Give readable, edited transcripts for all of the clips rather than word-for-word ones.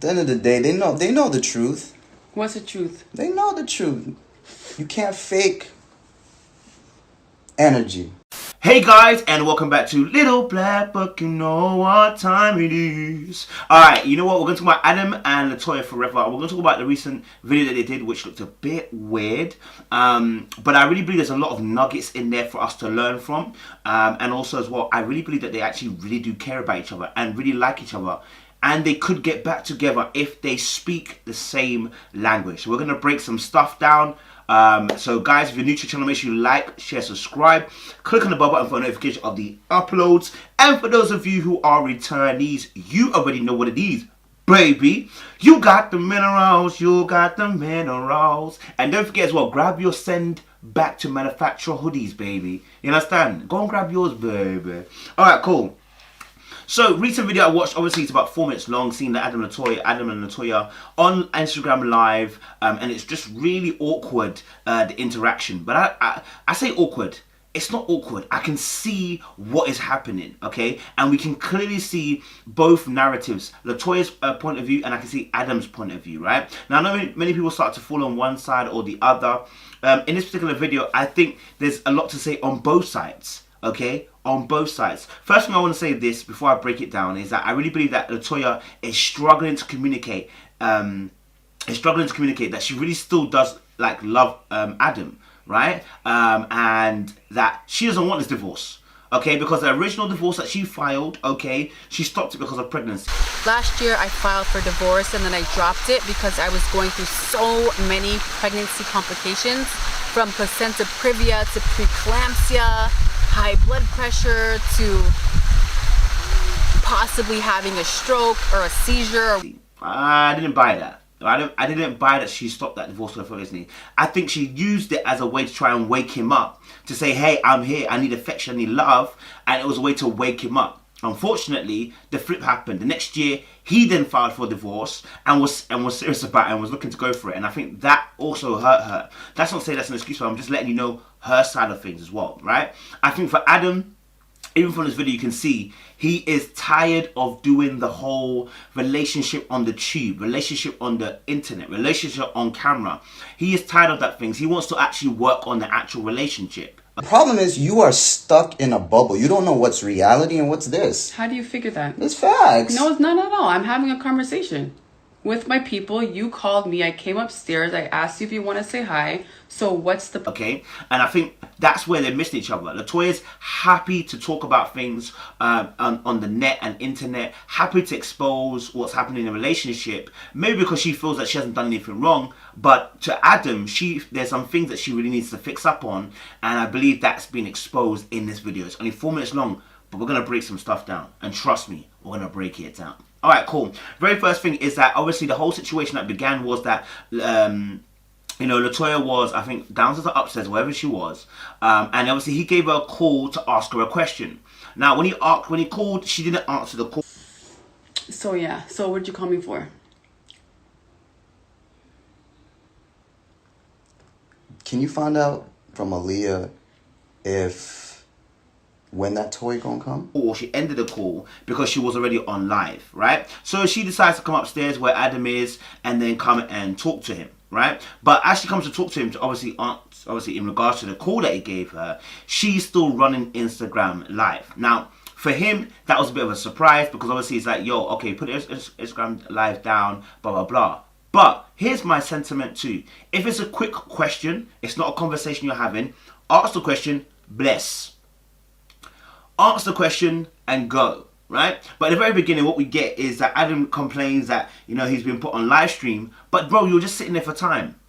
At the end of the day, they know the truth. What's the truth? They know the truth. You can't fake energy. Hey guys, and welcome back to Little Black Book. You know what time it is. Alright, you know what? We're going to talk about Adam and Latoya forever. We're going to talk about the recent video that they did, which looked a bit weird. But I really believe there's a lot of nuggets in there for us to learn from. And also as well, I really believe that they actually really do care about each other and really like each other. And they could get back together if they speak the same language. So we're going to break some stuff down. So guys, if you're new to the channel, make sure you like, share, subscribe, click on the bell button for a notification of the uploads. And for those of you who are returnees, you already know what it is, baby. You got the minerals, you got the minerals. And don't forget as well, grab your send back to manufacturer hoodies, baby. You understand? Go and grab yours, baby. Alright, cool. So, recent video I watched, obviously it's about 4 minutes long, seeing the Adam and Latoya on Instagram Live, and it's just really awkward, the interaction. But I say awkward. It's not awkward. I can see what is happening, okay? And we can clearly see both narratives, Latoya's point of view, and I can see Adam's point of view, right? Now, I know many people start to fall on one side or the other. In this particular video, I think there's a lot to say on both sides. Okay, on both sides. First thing I want to say this before I break it down is that I really believe that Latoya is struggling to communicate. That she really still does like love Adam, right? And that she doesn't want this divorce. Okay, because the original divorce that she filed, okay, she stopped it because of pregnancy. Last year I filed for divorce and then I dropped it because I was going through so many pregnancy complications, from placenta previa to preeclampsia, high blood pressure, to possibly having a stroke or a seizure. I didn't buy that. I didn't buy that she stopped that divorce for Disney. I think she used it as a way to try and wake him up. To say, hey, I'm here, I need affection, I need love. And it was a way to wake him up. Unfortunately, the flip happened. The next year, he then filed for divorce and was serious about it and was looking to go for it. And I think that also hurt her. That's not to say that's an excuse, but I'm just letting you know her side of things as well, right? I think for Adam, even from this video, you can see he is tired of doing the whole relationship on the tube, relationship on the internet, relationship on camera. He is tired of that things. He wants to actually work on the actual relationship. The problem is you are stuck in a bubble. You don't know what's reality and what's this. How do you figure that? It's facts. No, it's not at all. I'm having a conversation with my people. You called me. I came upstairs. I asked you if you want to say hi. So what's the... Okay, and I think that's where they're missing each other. Latoya's happy to talk about things on the net and internet, happy to expose what's happening in a relationship, maybe because she feels that she hasn't done anything wrong, but to Adam, there's some things that she really needs to fix up on, and I believe that's been exposed in this video. It's only 4 minutes long, but we're going to break some stuff down, and trust me, we're going to break it down. Alright, cool. Very first thing is that obviously the whole situation that began was that you know, Latoya was, I think, downstairs or upstairs, wherever she was, and obviously he gave her a call to ask her a question. Now, when he called, she didn't answer the call. So yeah, so what did you call me for? Can you find out from Aaliyah when that toy gonna come? Or she ended the call because she was already on live, right? So she decides to come upstairs where Adam is and then come and talk to him, right? But as she comes to talk to him, obviously in regards to the call that he gave her, she's still running Instagram Live. Now, for him, that was a bit of a surprise because obviously it's like, yo, okay, put Instagram Live down, blah, blah, blah. But here's my sentiment too. If it's a quick question, it's not a conversation you're having, ask the question, bless. Answer the question and go, right? But at the very beginning, what we get is that Adam complains that, you know, he's been put on live stream. But bro, you're just sitting there for time.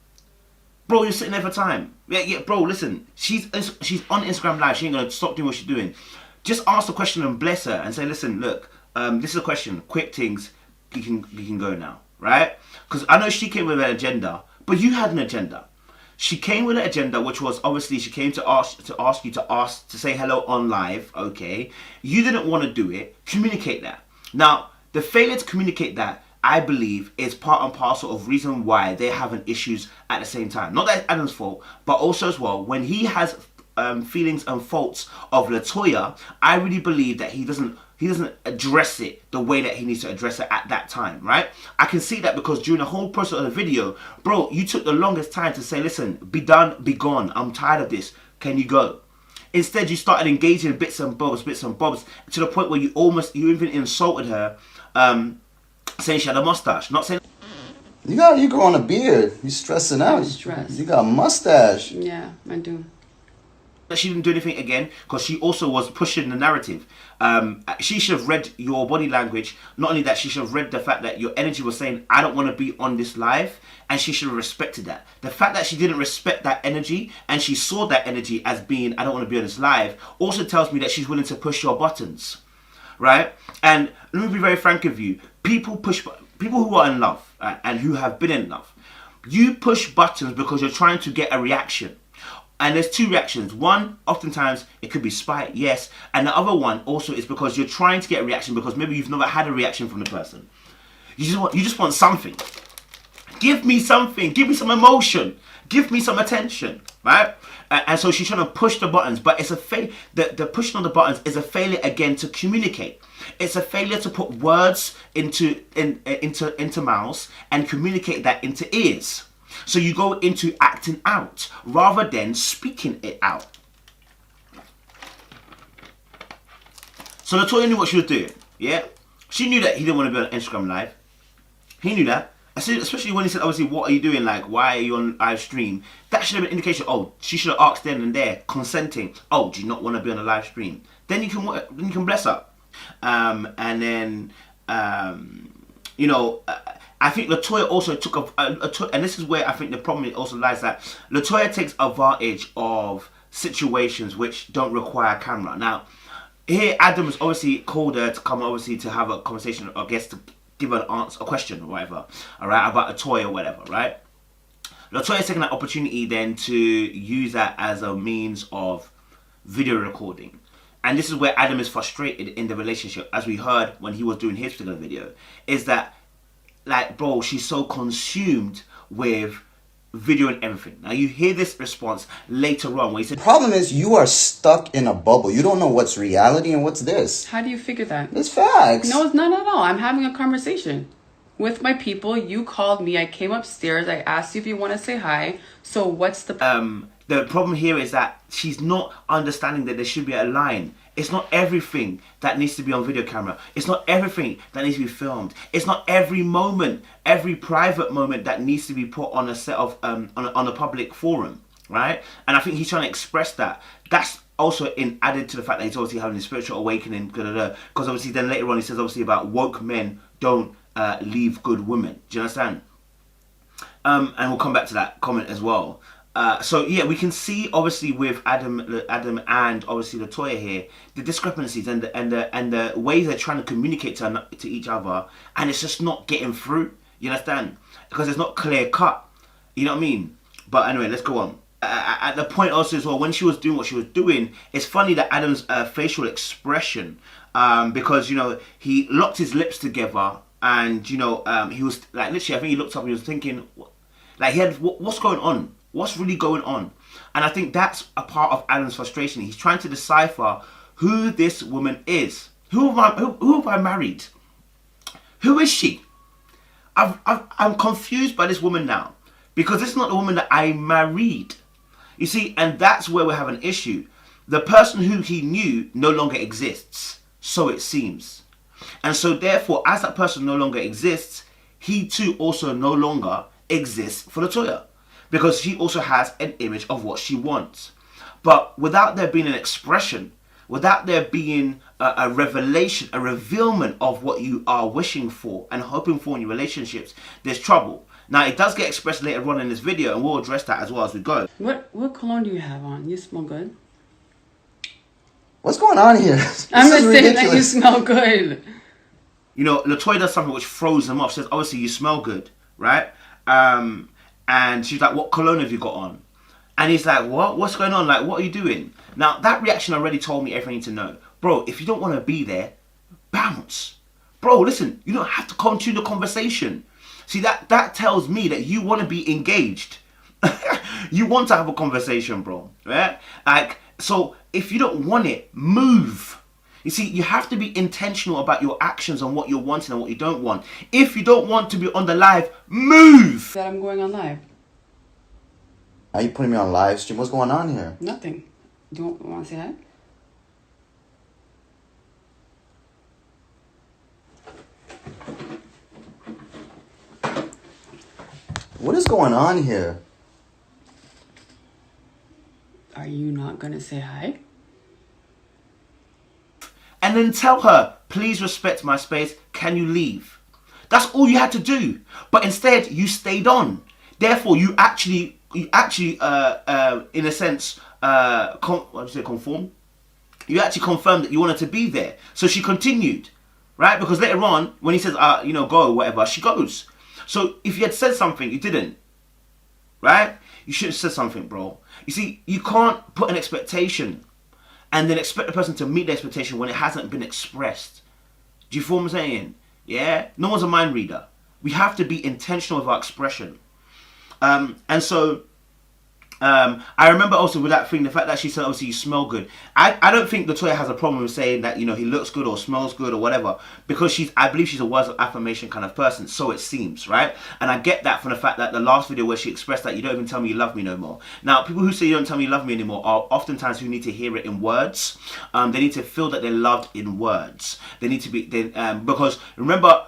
Bro, you're sitting there for time. Yeah, bro, listen. She's on Instagram Live. She ain't going to stop doing what she's doing. Just ask the question and bless her and say, listen, look, this is a question. Quick things. You can go now, right? Because I know she came with an agenda, but you had an agenda. She came with an agenda, which was obviously she came to ask you to say hello on live, okay? You didn't want to do it. Communicate that. Now, the failure to communicate that, I believe, is part and parcel of reason why they're having issues at the same time. Not that it's Adam's fault, but also as well, when he has feelings and faults of Latoya, I really believe that he doesn't address it the way that he needs to address it at that time, right? I can see that because during the whole process of the video, bro, you took the longest time to say, listen, be done, be gone. I'm tired of this. Can you go? Instead, you started engaging bits and bobs, to the point where you even insulted her, saying she had a mustache. Not saying... You growing a beard. You stressing out. I'm stressed. You got a mustache. Yeah, I do. That she didn't do anything again because she also was pushing the narrative. She should have read your body language. Not only that, she should have read the fact that your energy was saying, I don't want to be on this live, and she should have respected that. The fact that she didn't respect that energy and she saw that energy as being, I don't want to be on this live, also tells me that she's willing to push your buttons, right? And let me be very frank with you. People who are in love and who have been in love, you push buttons because you're trying to get a reaction. And there's two reactions. One, oftentimes, it could be spite, yes. And the other one also is because you're trying to get a reaction because maybe you've never had a reaction from the person. You just want something. Give me something. Give me some emotion. Give me some attention, right? And so she's trying to push the buttons, but it's a the pushing on the buttons is a failure again to communicate. It's a failure to put words into mouths and communicate that into ears. So you go into acting out rather than speaking it out. So Latoya knew what she was doing, yeah? She knew that he didn't want to be on Instagram Live. He knew that. Especially when he said, obviously, what are you doing? Like, why are you on live stream? That should have been an indication. Oh, she should have asked then and there, consenting. Oh, do you not want to be on a live stream? Then you can bless her. And then, you know... I think Latoya also took and this is where I think the problem also lies, that Latoya takes advantage of situations which don't require a camera. Now, here Adam's obviously called her to come, obviously to have a conversation, or I guess to give her an answer, a question or whatever, all right, about a toy or whatever, right? Latoya's taking that opportunity then to use that as a means of video recording. And this is where Adam is frustrated in the relationship, as we heard when he was doing his particular video, is that, like, bro, she's so consumed with video and everything. Now, you hear this response later on where he said... The problem is you are stuck in a bubble. You don't know what's reality and what's this. How do you figure that? It's facts. No, it's not at all. I'm having a conversation with my people. You called me. I came upstairs. I asked you if you want to say hi. So what's the... The problem here is that she's not understanding that there should be a line. It's not everything that needs to be on video camera. It's not everything that needs to be filmed. It's not every moment, every private moment that needs to be put on a set of on a public forum, right? And I think he's trying to express that. That's also added to the fact that he's obviously having a spiritual awakening, because obviously then later on he says obviously about woke men don't leave good women. Do you understand? And we'll come back to that comment as well. So yeah, we can see obviously with Adam and obviously Latoya here the discrepancies and the ways they're trying to communicate to each other, and it's just not getting through. You understand? Because it's not clear cut. You know what I mean? But anyway, let's go on. At the point also as well, when she was doing what she was doing, it's funny that Adam's facial expression, because you know he locked his lips together, and you know he was like literally, I think he looked up and he was thinking, like he had what's going on. What's really going on? And I think that's a part of Adam's frustration. He's trying to decipher who this woman is. Who have I married? Who is she? I'm confused by this woman now, because this is not the woman that I married. You see, and that's where we have an issue. The person who he knew no longer exists, so it seems. And so therefore, as that person no longer exists, he too also no longer exists for Latoya, because she also has an image of what she wants. But without there being an expression, without there being a revelation, a revealment of what you are wishing for and hoping for in your relationships, there's trouble. Now, it does get expressed later on in this video, and we'll address that as well as we go. What cologne do you have on? You smell good. What's going on here? I'm just saying that you smell good. You know, Latoya does something which throws them off. She says, obviously, you smell good, right? And she's like, what cologne have you got on? And he's like, what? What's going on? Like, what are you doing? Now, that reaction already told me everything I need to know. Bro, if you don't want to be there, bounce. Bro, listen, you don't have to continue the conversation. See, that tells me that you want to be engaged. You want to have a conversation, bro. Right? Like, So if you don't want it, move. You see, you have to be intentional about your actions and what you're wanting and what you don't want. If you don't want to be on the live, move. That I'm going on live. Are you putting me on live stream? What's going on here? Nothing. Do you want to say hi? What is going on here? Are you not going to say hi? And then tell her, please respect my space. Can you leave? That's all you had to do. But instead, you stayed on. Therefore, you actually, in a sense, conform? You actually confirmed that you wanted to be there. So she continued, right? Because later on, when he says, go or whatever, she goes. So if you had said something, you didn't, right? You should have said something, bro. You see, you can't put an expectation and then expect the person to meet the expectation when it hasn't been expressed. Do you feel what I'm saying? Yeah? No one's a mind reader. We have to be intentional with our expression. I remember also with that thing, the fact that she said, obviously, you smell good. I don't think Latoya has a problem with saying that, he looks good or smells good or whatever, because I believe she's a words of affirmation kind of person, so it seems, right? And I get that from the fact that the last video where she expressed that you don't even tell me you love me no more. Now, people who say you don't tell me you love me anymore are oftentimes who need to hear it in words. They need to feel that they're loved in words. They need to be, because remember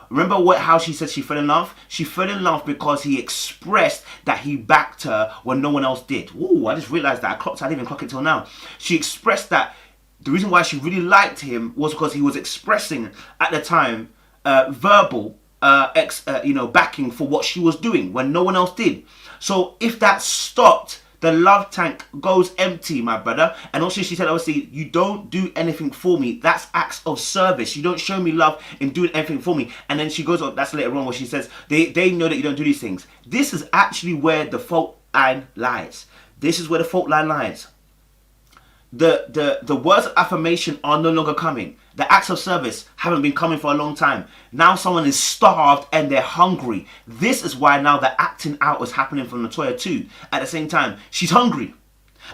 how she said she fell in love? She fell in love because he expressed that he backed her when no one else did. Ooh, I just realized that. I didn't even clock it till now. She expressed that the reason why she really liked him was because he was expressing at the time verbal backing for what she was doing when no one else did. So if that stopped, the love tank goes empty, my brother. And also she said, obviously, you don't do anything for me. That's acts of service. You don't show me love in doing anything for me. And then she goes on, that's later on where she says, they know that you don't do these things. This is actually where the fault line lies. This is where the fault line lies. The words of affirmation are no longer coming. The acts of service haven't been coming for a long time. Now someone is starved and they're hungry. This is why now the acting out is happening from Latoya too. At the same time, she's hungry.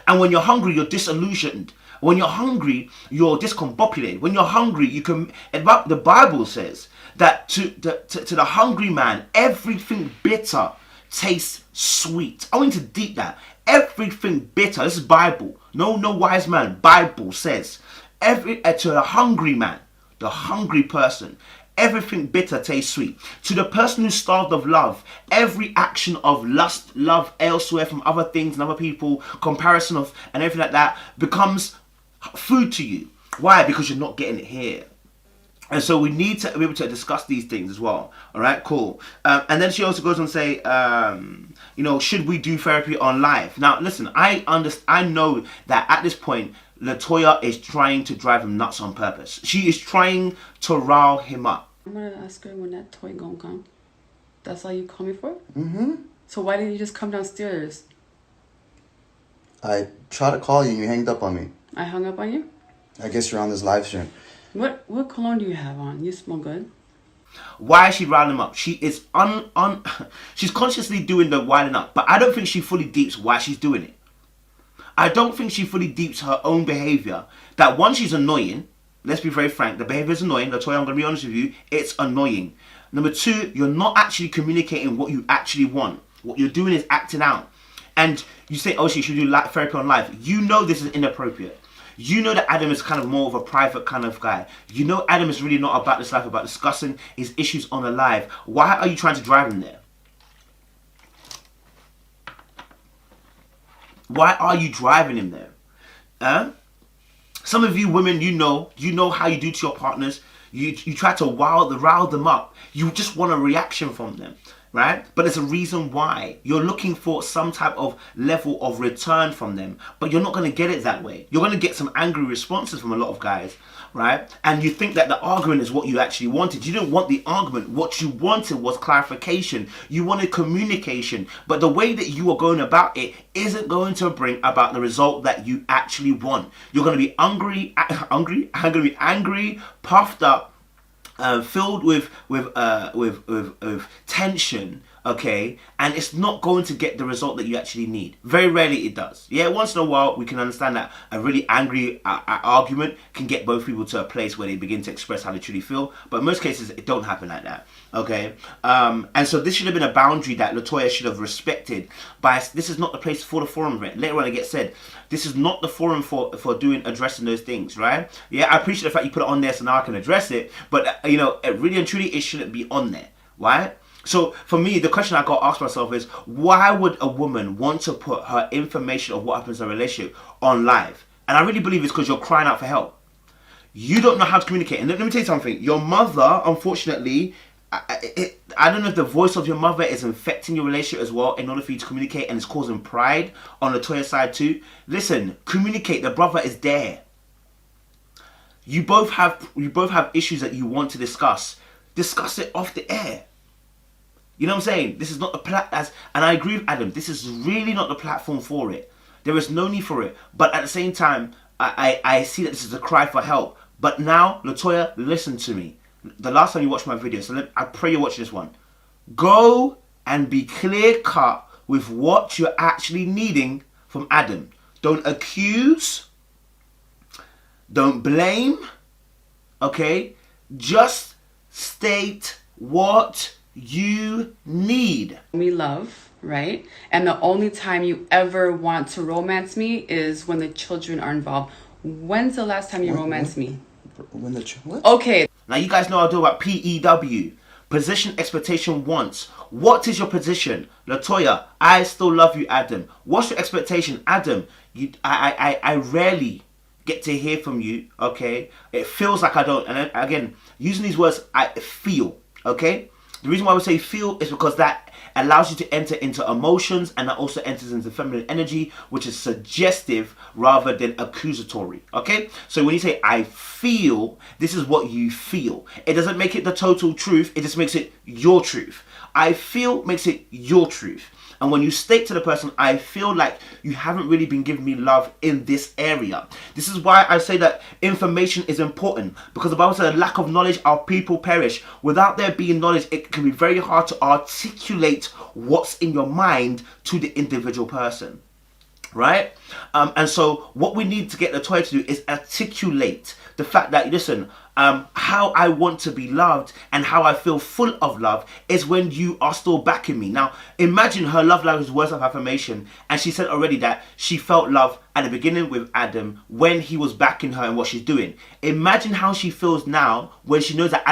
And when you're hungry, you're disillusioned. When you're hungry, you're discombobulated. When you're hungry, the Bible says that to the hungry man, everything bitter tastes sweet. I want you to deep that. Everything bitter, this is Bible. No wise man. Bible says, to the hungry man, the hungry person, everything bitter tastes sweet. To the person who's starved of love, every action of lust, love elsewhere from other things and other people, comparison of and everything like that becomes food to you. Why? Because you're not getting it here. And so we need to be able to discuss these things as well. All right, cool. And then she also goes on to say, should we do therapy on live? Now, listen, I know that at this point, Latoya is trying to drive him nuts on purpose. She is trying to rile him up. I'm going to ask her when that toy gonna come. That's all you call me for? Mm-hmm. So why didn't you just come downstairs? I tried to call you and you hanged up on me. I hung up on you? I guess you're on this live stream. What cologne do you have on? You smell good. Why is she riling him up? She is she's consciously doing the riling up, but I don't think she fully deeps why she's doing it. I don't think she fully deeps her own behavior. That one, she's annoying. Let's be very frank. The behavior is annoying. That's why I'm going to be honest with you. It's annoying. Number two, you're not actually communicating what you actually want. What you're doing is acting out. And you say, oh, she should do therapy on live. You know this is inappropriate. You know that Adam is kind of more of a private kind of guy. You know Adam is really not about this life, about discussing his issues on a live. Why are you trying to drive him there? Why are you driving him there? Some of you women, you know how you do to your partners. You try to rile them up. You just want a reaction from them, right? But there's a reason why. You're looking for some type of level of return from them, but you're not going to get it that way. You're going to get some angry responses from a lot of guys, right? And you think that the argument is what you actually wanted. You didn't want the argument. What you wanted was clarification. You wanted communication, but the way that you are going about it isn't going to bring about the result that you actually want. You're going to be angry, puffed up, filled with tension, okay, and it's not going to get the result that you actually need. Very rarely it does. Yeah, once in a while we can understand that a really angry argument can get both people to a place where they begin to express how they truly feel, but in most cases it don't happen like that, okay. And so this should have been a boundary that Latoya should have respected. By this is not the place for the forum for it. Later on it gets said, this is not the forum for addressing those things, right? Yeah, I appreciate the fact you put it on there so now I can address it, but you know, it really and truly it shouldn't be on there, right? So for me, the question I got to ask myself is, why would a woman want to put her information of what happens in a relationship on live? And I really believe it's because you're crying out for help. You don't know how to communicate. And let me tell you something. Your mother, unfortunately, I don't know if the voice of your mother is infecting your relationship as well in order for you to communicate, and it's causing pride on the Latoya side too. Listen, communicate. The brother is there. You both have issues that you want to discuss. Discuss it off the air. You know what I'm saying? This is not the and I agree with Adam, this is really not the platform for it. There is no need for it. But at the same time, I see that this is a cry for help. But now, Latoya, listen to me. The last time you watched my video, so I pray you're watching this one. Go and be clear cut with what you're actually needing from Adam. Don't accuse. Don't blame. Okay? Just state what you need. Me love, right? And the only time you ever want to romance me is when the children are involved. When's the last time you romanced me? When the what? Okay. Now you guys know I do about PEW. Position, expectation, wants. What is your position? Latoya, I still love you, Adam. What's your expectation? Adam, I rarely get to hear from you, okay? It feels like I don't. And again, using these words, I feel, okay? The reason why we say feel is because that allows you to enter into emotions, and that also enters into feminine energy, which is suggestive rather than accusatory, okay? So when you say I feel, this is what you feel. It doesn't make it the total truth, it just makes it your truth. I feel makes it your truth. And when you state to the person, I feel like you haven't really been giving me love in this area. This is why I say that information is important. Because the Bible says, lack of knowledge, our people perish. Without there being knowledge, it can be very hard to articulate what's in your mind to the individual person. Right? And so what we need to get Latoya to do is articulate the fact that, listen, how I want to be loved and how I feel full of love is when you are still backing me. Now, imagine her love language is words of affirmation, and she said already that she felt love at the beginning with Adam when he was backing her and what she's doing. Imagine how she feels now when she knows that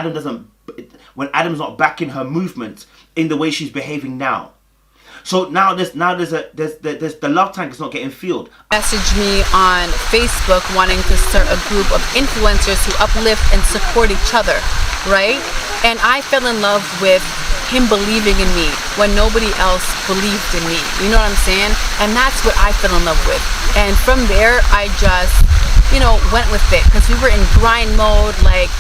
when Adam's not backing her movement in the way she's behaving now. So now there's the love tank is not getting filled. Message me on Facebook wanting to start a group of influencers who uplift and support each other, right? And I fell in love with him believing in me when nobody else believed in me. You know what I'm saying? And that's what I fell in love with. And from there, I just, went with it, because we were in grind mode, like,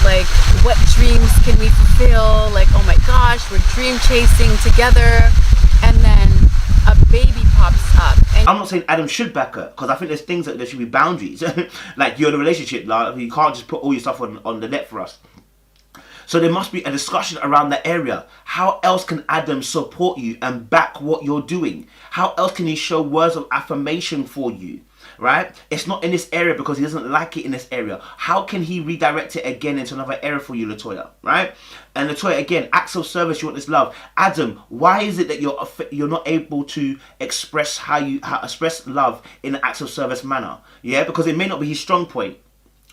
like, what dreams can we fulfill? Like, oh my gosh, we're dream chasing together. And then a baby pops up. And I'm not saying Adam should back her, because I think there's things that there should be boundaries. Like, you're in a relationship, like, you can't just put all your stuff on the net for us. So there must be a discussion around that area. How else can Adam support you and back what you're doing? How else can he show words of affirmation for you? Right? It's not in this area because he doesn't like it in this area. How can he redirect it again into another area for you, Latoya? Right? And Latoya, again, acts of service, you want this love. Adam, why is it that you're not able to express express love in an acts of service manner? Yeah, because it may not be his strong point.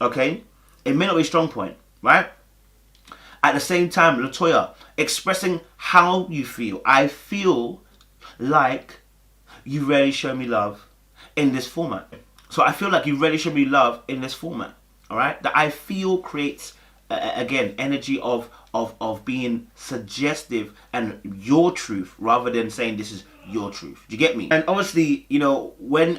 Okay? It may not be his strong point, right? At the same time, Latoya, expressing how you feel. I feel like you rarely show me love in this format. So I feel like you really show me love in this format. All right, that I feel creates again energy of being suggestive and your truth rather than saying this is your truth. Do you get me? And obviously, when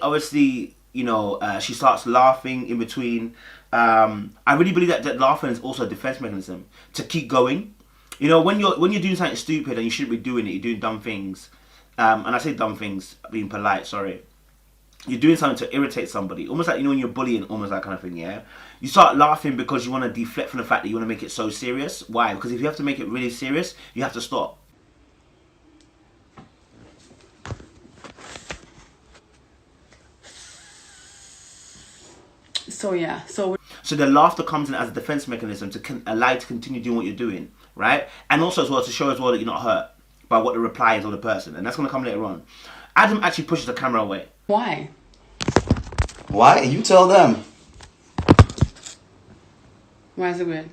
she starts laughing in between, I really believe that laughing is also a defense mechanism to keep going. When you're doing something stupid and you shouldn't be doing it, you're doing dumb things. And I say dumb things being polite, sorry. You're doing something to irritate somebody, almost like when you're bullying, almost that kind of thing. Yeah, you start laughing because you want to deflect from the fact that you want to make it so serious. Why? Because if you have to make it really serious, you have to stop. So yeah, so the laughter comes in as a defense mechanism to allow you to continue doing what you're doing, right? And also as well to show as well that you're not hurt by what the reply is of the person, and that's going to come later on. Adam actually pushes the camera away. why? Why? You tell them. Why is it weird?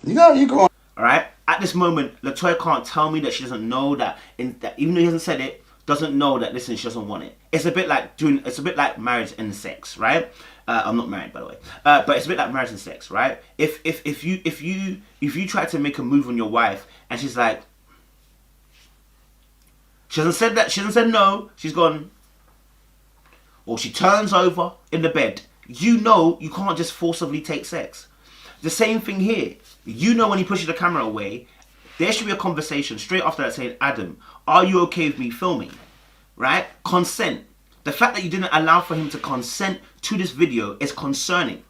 You go on. All right. At this moment, Latoya can't tell me that she doesn't know that, even though he hasn't said it, doesn't know that. Listen, she doesn't want it. It's a bit like marriage and sex, right? I'm not married, by the way, but it's a bit like marriage and sex, right? If you try to make a move on your wife and she's like, she hasn't said that, she hasn't said no, she's gone, or she turns over in the bed, you know you can't just forcibly take sex. The same thing here. You know when he pushes the camera away, there should be a conversation straight after that saying, Adam, are you okay with me filming? Right? Consent. The fact that you didn't allow for him to consent to this video is concerning.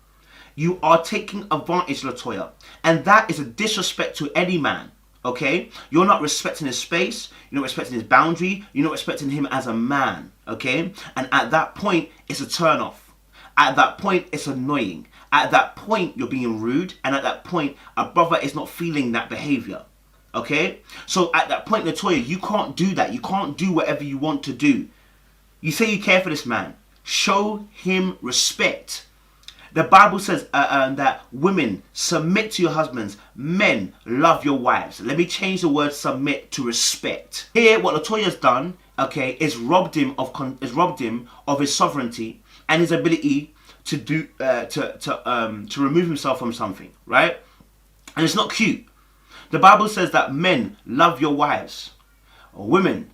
You are taking advantage, Latoya. And that is a disrespect to any man. Okay? You're not respecting his space. You're not respecting his boundary. You're not respecting him as a man. Okay? And at that point, it's a turn off. At that point, it's annoying. At that point, you're being rude. And at that point, a brother is not feeling that behavior. Okay? So at that point, Latoya, you can't do that. You can't do whatever you want to do. You say you care for this man. Show him respect. The Bible says that women, submit to your husbands. Men, love your wives. Let me change the word submit to respect. Here, what Latoya's done, okay, is robbed him of his sovereignty and his ability to do to remove himself from something, right? And it's not cute. The Bible says that men, love your wives. Women,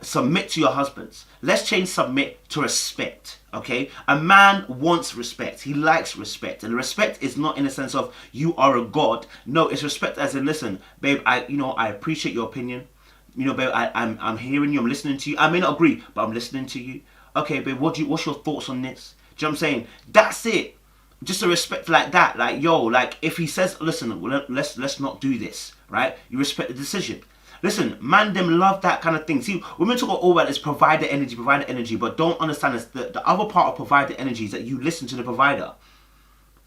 submit to your husbands. Let's change submit to respect. Okay, a man wants respect. He likes respect, and respect is not in the sense of you are a god. No, it's respect as in, listen, babe, I appreciate your opinion. Babe, I'm hearing you. I'm listening to you. I may not agree, but I'm listening to you. Okay, babe, what's your thoughts on this? Do you know what I'm saying? That's it. Just a respect like that. Like, yo, like if he says, listen, let's not do this, right? You respect the decision. Listen, man, them love that kind of thing. See, women talk all about this provider energy, but don't understand this. The other part of provider energy is that you listen to the provider.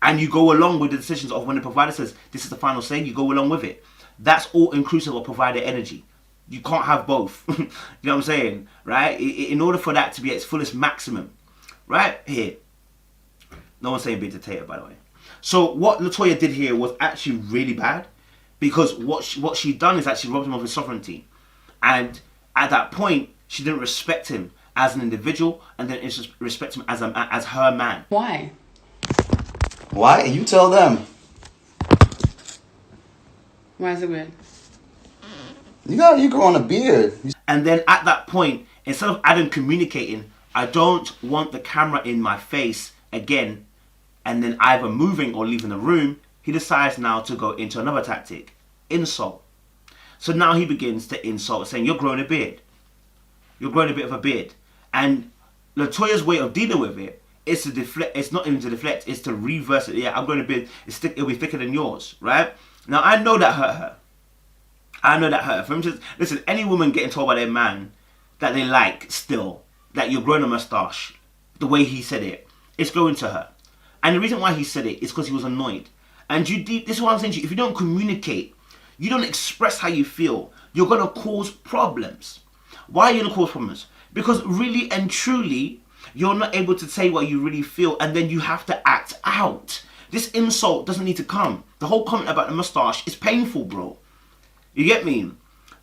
And you go along with the decisions of when the provider says, this is the final say, you go along with it. That's all inclusive of provider energy. You can't have both. You know what I'm saying? Right? In order for that to be at its fullest maximum. Right? Here. No one's saying big potato, by the way. So what Latoya did here was actually really bad. Because what she done is actually robbed him of his sovereignty. And at that point, she didn't respect him as an individual and then respect him as her man. Why? Why? You tell them. Why is it weird? You grow on a beard. And then at that point, instead of Adam communicating, I don't want the camera in my face again, and then either moving or leaving the room, he decides now to go into another tactic, insult. So now he begins to insult, saying, you're growing a beard. You're growing a bit of a beard. And Latoya's way of dealing with it is to deflect. It's not even to deflect, it's to reverse it. Yeah, I'm growing a beard. It'll be thicker than yours, right? Now, I know that hurt her. I know that hurt her. For instance, listen, any woman getting told by their man that they like still, that you're growing a mustache, the way he said it, it's going to her. And the reason why he said it is because he was annoyed. And this is what I'm saying to you. If you don't communicate, you don't express how you feel, you're going to cause problems. Why are you going to cause problems? Because really and truly, you're not able to say what you really feel, and then you have to act out. This insult doesn't need to come. The whole comment about the mustache is painful, bro. You get me?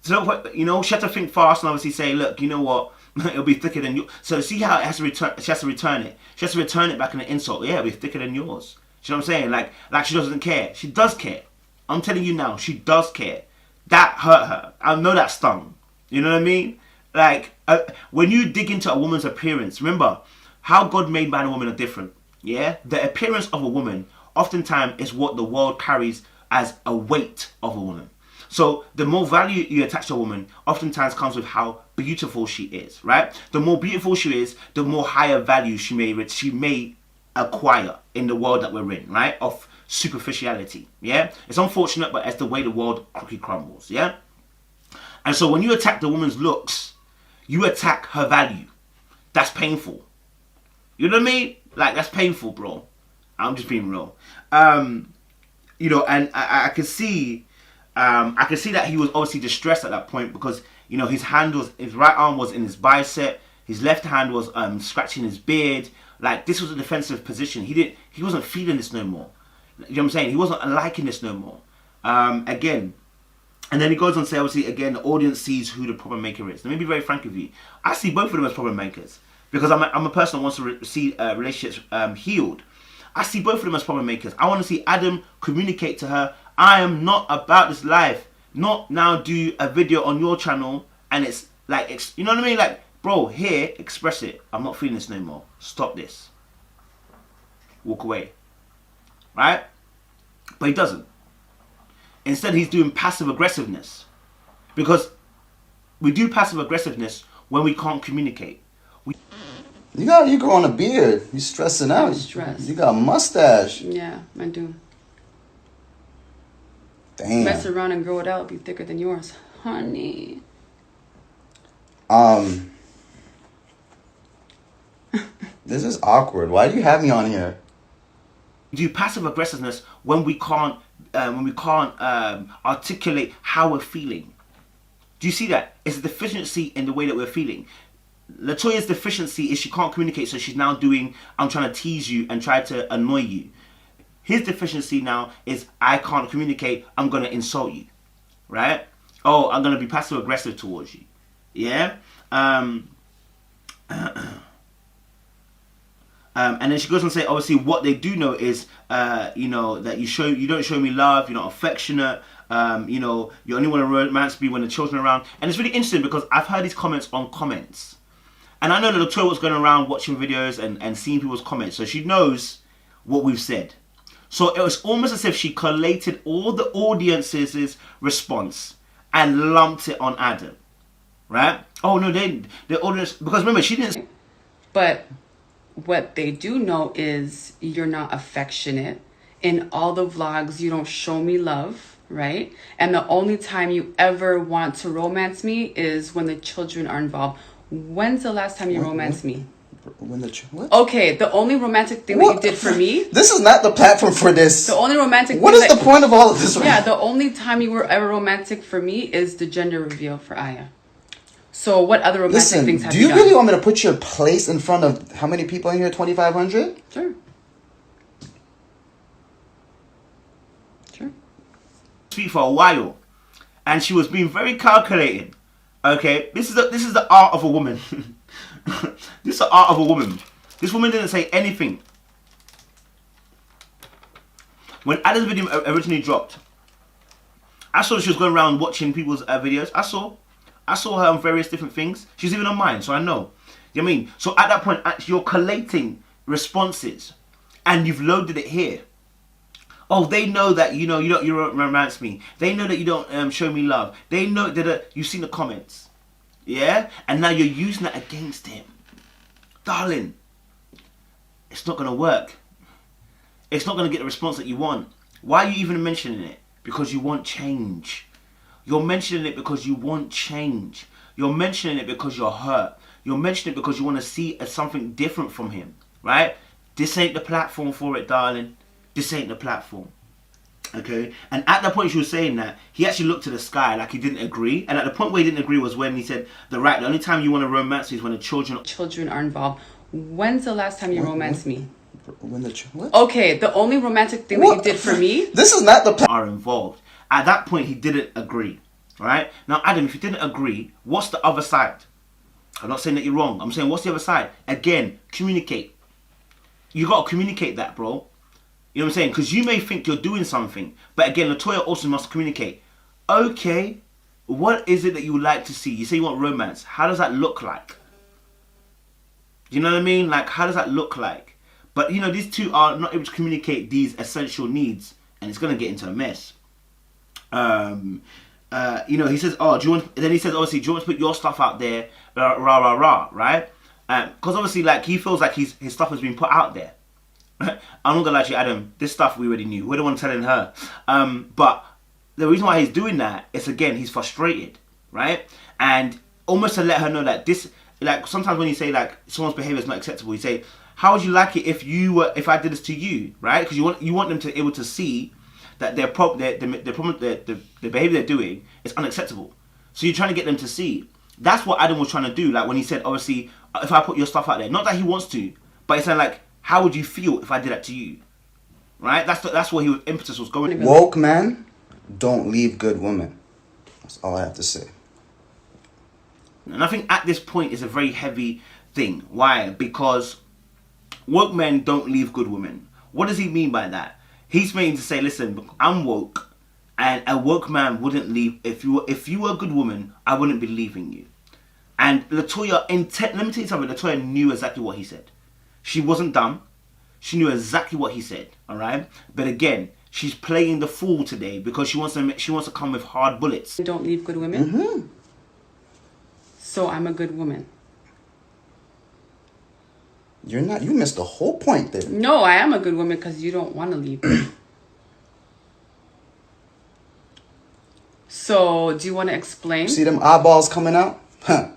So, she had to think fast and obviously say, look, you know what? It'll be thicker than you. So see how it has to return. She has to return it. She has to return it back in an insult. Yeah, it'll be thicker than yours. You know what I'm saying? Like she doesn't care. She does care. I'm telling you now, she does care. That hurt her. I know that stung. You know what I mean? Like, when you dig into a woman's appearance, remember, how God made man and woman are different. Yeah? The appearance of a woman, oftentimes, is what the world carries as a weight of a woman. So, the more value you attach to a woman, oftentimes comes with how beautiful she is, right? The more beautiful she is, the more higher value she may acquire in the world that we're in, right? Of superficiality, yeah? It's unfortunate, but it's the way the world cookie crumbles, yeah? And so when you attack the woman's looks, you attack her value. That's painful. You know what I mean? Like, that's painful, bro. I'm just being real. You know, and I could see, that he was obviously distressed at that point because, you know, his right arm was in his bicep, his left hand was scratching his beard. Like, this was a defensive position. He wasn't feeling this no more. You know what I'm saying? He wasn't liking this no more. Again, and then he goes on to say, obviously, again, the audience sees who the problem maker is. Let me be very frank with you. I see both of them as problem makers because I'm a person that wants to see relationships healed. I see both of them as problem makers. I want to see Adam communicate to her, I am not about this life. Not now do a video on your channel and it's like, you know what I mean? Like, bro, here, express it. I'm not feeling this no more. Stop this. Walk away. Right? But he doesn't. Instead, he's doing passive aggressiveness. Because we do passive aggressiveness when we can't communicate. You growing a beard. You stressing out. I'm stressed. You got a mustache. Yeah, I do. Damn. Mess around and grow it out, be thicker than yours. Honey. This is awkward. Why do you have me on here? We do passive aggressiveness when we can't articulate how we're feeling. Do you see that? It's a deficiency in the way that we're feeling. Latoya's deficiency is she can't communicate, so she's now doing, I'm trying to tease you and try to annoy you. His deficiency now is, I can't communicate, I'm going to insult you. Right? Oh, I'm going to be passive aggressive towards you. Yeah? And then she goes on to say, obviously, what they do know is, you know, that you don't show me love, you're not affectionate, you know, you only want to romance me when the children are around. And it's really interesting because I've heard these comments on comments. And I know that Latoya was going around watching videos and seeing people's comments, so she knows what we've said. So it was almost as if she collated all the audience's response and lumped it on Adam. Right? Oh, no, the audience, because remember, she didn't... But what they do know is you're not affectionate. In all the vlogs, you don't show me love, right? And the only time you ever want to romance me is when the children are involved. When's the last time you romanced me? When what? Okay, the only romantic thing that you did for me... This is not the platform for this. The only romantic What thing is the point of all of this? Yeah, the only time you were ever romantic for me is the gender reveal for Aya. So what other romantic things have you done? Do you really want me to put your place in front of how many people in here? 2,500? Sure. Sure. Speak for a while, and she was being very calculated. Okay, this is the art of a woman. This is the art of a woman. This woman didn't say anything. When Adam's video originally dropped, I saw she was going around watching people's videos. I saw her on various different things. She's even on mine, so I know. You know what I mean? So at that point, you're collating responses, and you've loaded it here. Oh, they know that you don't romance me. They know that you don't show me love. They know that you've seen the comments, yeah. And now you're using that against him, darling. It's not gonna work. It's not gonna get the response that you want. Why are you even mentioning it? Because you want change. You're mentioning it because you want change. You're mentioning it because you're hurt. You're mentioning it because you want to see something different from him, right? This ain't the platform for it, darling. This ain't the platform. Okay? And at the point she was saying that, he actually looked to the sky like he didn't agree. And at the point where he didn't agree was when he said, the only time you want to romance me is when the children are involved. When's the last time you romanced me? When what? Okay, the only romantic thing that you did for me... This is not the... are involved. At that point, he didn't agree. Right? Now, Adam, if you didn't agree, what's the other side? I'm not saying that you're wrong. I'm saying, what's the other side? Again, communicate. You got to communicate that, bro. You know what I'm saying? Because you may think you're doing something. But again, Latoya also must communicate. Okay, what is it that you would like to see? You say you want romance. How does that look like? You know what I mean? Like, how does that look like? But, you know, these two are not able to communicate these essential needs. And it's going to get into a mess. You know, he says, oh, do you want... Then he says, obviously, do you want to put your stuff out there? Rah, rah, rah, rah, right? Because obviously, like, he feels like his stuff has been put out there. I'm not gonna lie to you, Adam. This stuff we already knew. We're the one telling her. But the reason why he's doing that is, again, he's frustrated, right? And almost to let her know that this, like, sometimes when you say like someone's behavior is not acceptable, you say, how would you like it if I did this to you, right? Because you want them to able to see that the behavior they're doing is unacceptable. So you're trying to get them to see. That's what Adam was trying to do. Like when he said, obviously, if I put your stuff out there, not that he wants to, but he's saying like, how would you feel if I did that to you, right? That's what impetus was going. Woke men don't leave good women. That's all I have to say. And I think at this point it's a very heavy thing. Why? Because woke men don't leave good women. What does he mean by that? He's meaning to say, listen, I'm woke, and a woke man wouldn't leave. If you were a good woman, I wouldn't be leaving you. And Latoya, let me tell you something. Latoya knew exactly what he said. She wasn't dumb. She knew exactly what he said. All right. But again, she's playing the fool today because she wants to come with hard bullets. Don't leave good women. Mm-hmm. So I'm a good woman. You're not. You missed the whole point there. No, I am a good woman because you don't want to leave me. So, do you want to explain? See them eyeballs coming out? Huh.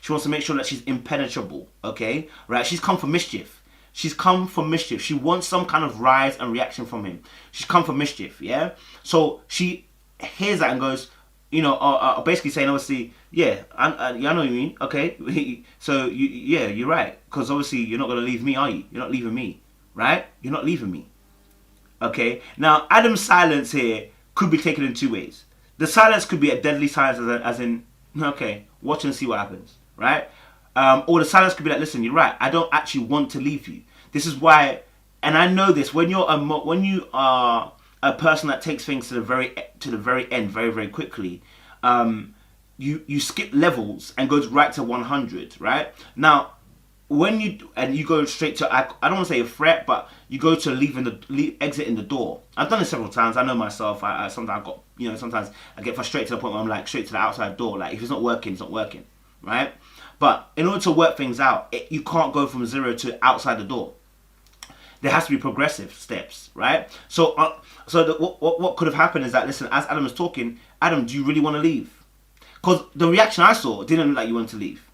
She wants to make sure that she's impenetrable, okay? Right? She's come for mischief. She's come for mischief. She wants some kind of rise and reaction from him. She's come for mischief, yeah? So she hears that and goes, basically saying, obviously, yeah, I know what you mean, okay? So, you're right. Because obviously you're not going to leave me, are you? You're not leaving me, right? You're not leaving me, okay? Now, Adam's silence here could be taken in two ways. The silence could be a deadly silence as in, okay, watch and see what happens, right? Or the silence could be like, listen, you're right. I don't actually want to leave you. This is why, and I know this. When you are a person that takes things to the very end very, very quickly, you skip levels and goes right to 100, right? Now, when you go straight to, I don't want to say a threat, but you go to exiting the door. I've done it several times. I know myself. Sometimes sometimes I get frustrated to the point where I'm like straight to the outside door. Like if it's not working, it's not working, right? But in order to work things out, you can't go from 0 to outside the door. There has to be progressive steps, right? So what could have happened is that, listen, as Adam was talking, Adam, do you really want to leave? Because the reaction I saw didn't look like you wanted to leave.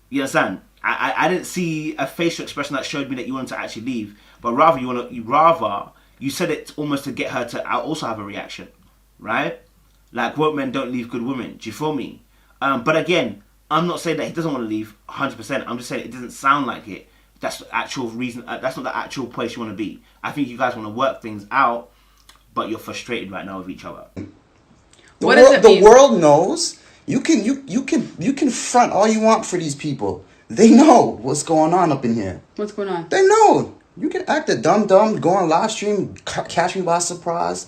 You understand? I didn't see a facial expression that showed me that you wanted to actually leave, but rather you said it almost to get her to also have a reaction, right? Like woke men don't leave good women. Do you feel me? But again, I'm not saying that he doesn't want to leave 100%. I'm just saying it doesn't sound like it. That's the actual reason. That's not the actual place you want to be. I think you guys want to work things out, but you're frustrated right now with each other. What does it mean? The world knows. You can front all you want for these people. They know what's going on up in here. What's going on? They know. You can act a dumb, go on live stream, catch me by surprise.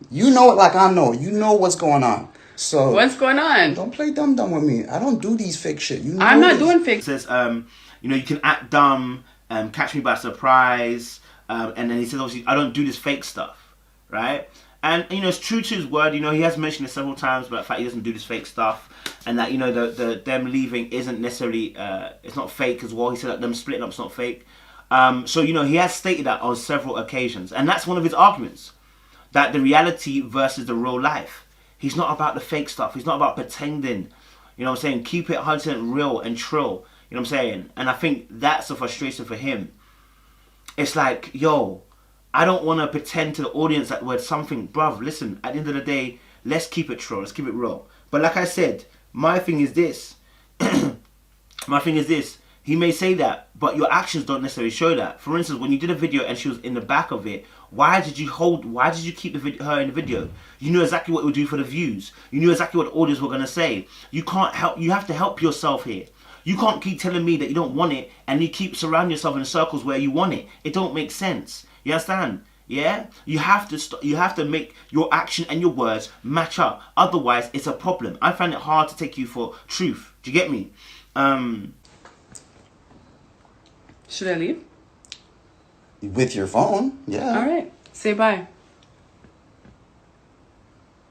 You know it like I know. You know what's going on. So what's going on? Don't play dumb with me. I don't do these fake shit. You know I'm not doing fake. It says, you can act dumb, catch me by surprise, and then he says, obviously, I don't do this fake stuff, right? And it's true to his word. He has mentioned it several times, but the fact he doesn't do this fake stuff, and that the them leaving isn't necessarily it's not fake as well. He said that them splitting up is not fake. So he has stated that on several occasions, and that's one of his arguments, that the reality versus the real life. He's not about the fake stuff. He's not about pretending. You know what I'm saying? Keep it 100% real and trill. You know what I'm saying? And I think that's the frustration for him. It's like, yo, I don't want to pretend to the audience that we're something. Bruv, listen, at the end of the day, let's keep it true. Let's keep it real. But like I said, my thing is this. He may say that, but your actions don't necessarily show that. For instance, when you did a video and she was in the back of it, why did you keep her in the video? You knew exactly what it would do for the views. You knew exactly what the audience were going to say. You have to help yourself here. You can't keep telling me that you don't want it and you keep surrounding yourself in circles where you want it. It don't make sense. You understand? Yeah? You have to make your action and your words match up. Otherwise, it's a problem. I find it hard to take you for truth. Do you get me? Should I leave? With your phone, yeah. All right. Say bye.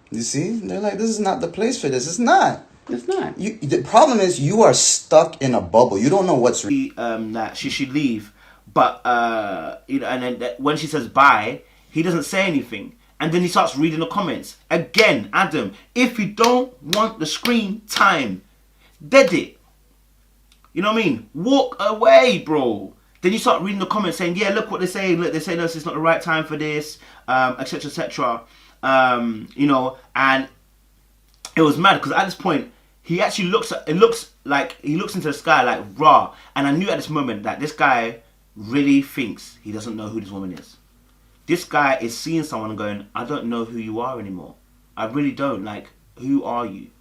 You see? They're like, this is not the place for this. It's not. It's not. The problem is you are stuck in a bubble. You don't know what's that she should leave, but and then when she says bye, he doesn't say anything, and then he starts reading the comments again. Adam, if you don't want the screen time, dead it. You know what I mean? Walk away, bro. Then you start reading the comments saying, yeah, look what they're saying. Look, they're saying this is not the right time for this, etc., etc. You know, and it was mad because at this point, he actually looks into the sky like raw. And I knew at this moment that this guy really thinks he doesn't know who this woman is. This guy is seeing someone and going, I don't know who you are anymore. I really don't. Like, who are you?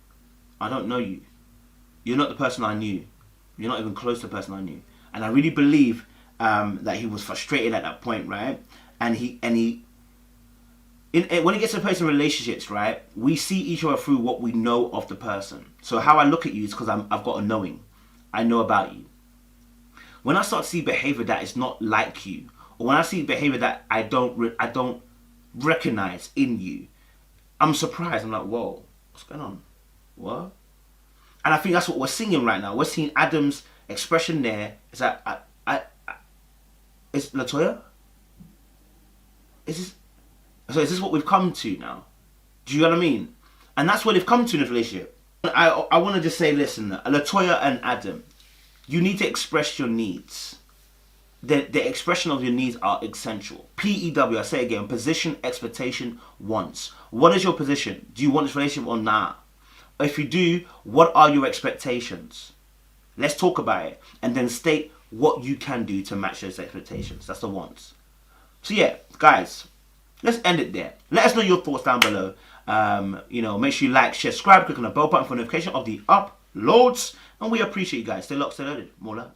I don't know you. You're not the person I knew. You're not even close to the person I knew. And I really believe that he was frustrated at that point, right? And when it gets to a person in relationships, right, we see each other through what we know of the person. So how I look at you is because I've got a knowing. I know about you. When I start to see behavior that is not like you, or when I see behavior that I don't recognize in you, I'm surprised. I'm like, whoa, what's going on? What? And I think that's what we're seeing right now. We're seeing Adam's expression there. Is that is Latoya? Is this what we've come to now? Do you know what I mean? And that's what they've come to in a relationship. I want to just say, listen, Latoya and Adam, you need to express your needs. The expression of your needs are essential. PEW, I say again, position, expectation, wants. What is your position? Do you want this relationship or not? If you do, what are your expectations? Let's talk about it. And then state what you can do to match those expectations. That's the wants. So yeah, guys, let's end it there. Let us know your thoughts down below. You know, make sure you like, share, subscribe, click on the bell button for notification of the uploads. And we appreciate you guys. Stay locked, stay loaded. More love.